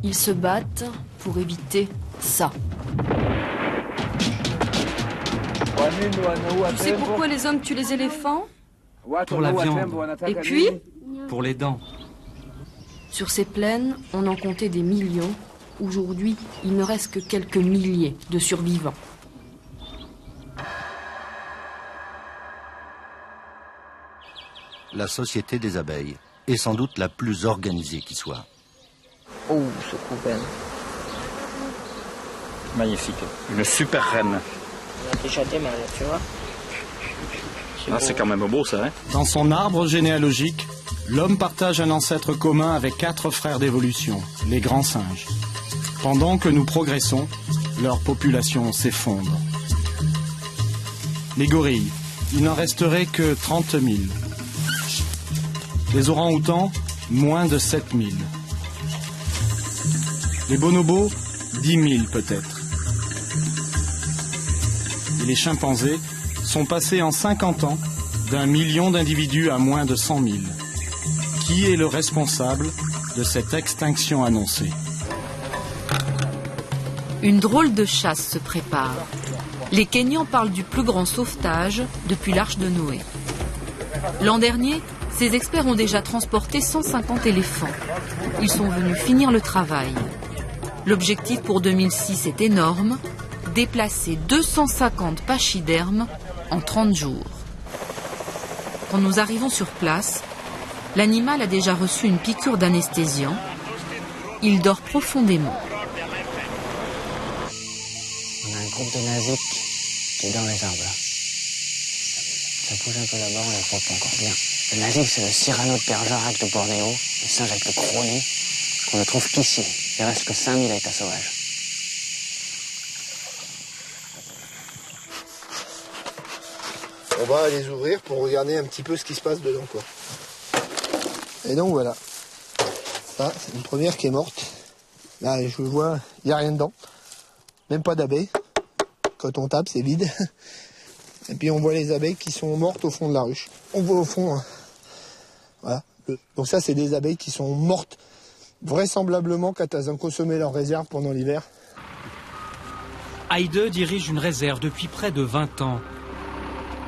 Ils se battent pour éviter ça. Tu sais pourquoi les hommes tuent les éléphants? Pour la viande. Et puis, Pour les dents. sur ces plaines, on en comptait des millions. Aujourd'hui, il ne reste que quelques milliers de survivants. La société des abeilles est sans doute la plus organisée qui soit. Oh, ce couvert. Magnifique. Une super reine. On a déjà mal, tu vois. C'est quand même beau ça, hein? Dans son arbre généalogique, l'homme partage un ancêtre commun avec 4 frères d'évolution, les grands singes. Pendant que nous progressons, leur population s'effondre. Les gorilles, il n'en resterait que 30 000. Les orang-outans, moins de 7 000. Les bonobos, 10 000 peut-être. Et les chimpanzés sont passés en 50 ans d'1 million d'individus à moins de 100 000. Qui est le responsable de cette extinction annoncée? Une drôle de chasse se prépare. Les Kenyans parlent du plus grand sauvetage depuis l'Arche de Noé. L'an dernier, ces experts ont déjà transporté 150 éléphants. Ils sont venus finir le travail. L'objectif pour 2006 est énorme, déplacer 250 pachydermes en 30 jours. Quand nous arrivons sur place, l'animal a déjà reçu une piqûre d'anesthésiant. Il dort profondément. On a un groupe de nasiques qui est dans les arbres là. Ça bouge un peu là-bas, on les groupe encore bien. Le nasique, c'est le Cyrano de Bergerac de Bornéo, le singe avec le gros nez, qu'on ne trouve qu'ici. Il reste que 5000 à état sauvage. On va les ouvrir pour regarder un petit peu ce qui se passe dedans, quoi. Et donc voilà. Ça, c'est une première qui est morte. Là, je vois, il n'y a rien dedans. Même pas d'abeilles. Quand on tape, c'est vide. Et puis on voit les abeilles qui sont mortes au fond de la ruche. On voit au fond, hein. Voilà. Donc ça, c'est des abeilles qui sont mortes vraisemblablement quand elles ont consommé leur réserve pendant l'hiver. Heide dirige une réserve depuis près de 20 ans.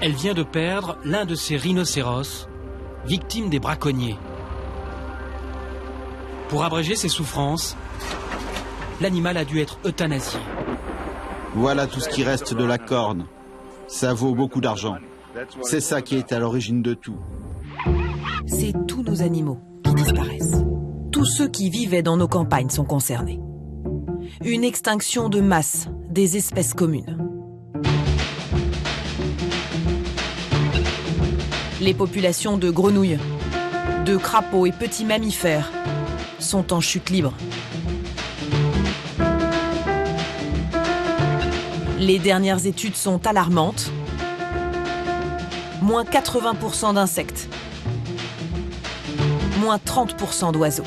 Elle vient de perdre l'un de ses rhinocéros, victime des braconniers. Pour abréger ses souffrances, l'animal a dû être euthanasié. Voilà tout ce qui reste de la corne. Ça vaut beaucoup d'argent. C'est ça qui est à l'origine de tout. C'est tous nos animaux qui disparaissent. Tous ceux qui vivaient dans nos campagnes sont concernés. Une extinction de masse des espèces communes. Les populations de grenouilles, de crapauds et petits mammifères sont en chute libre. Les dernières études sont alarmantes. Moins 80% d'insectes. Moins 30% d'oiseaux.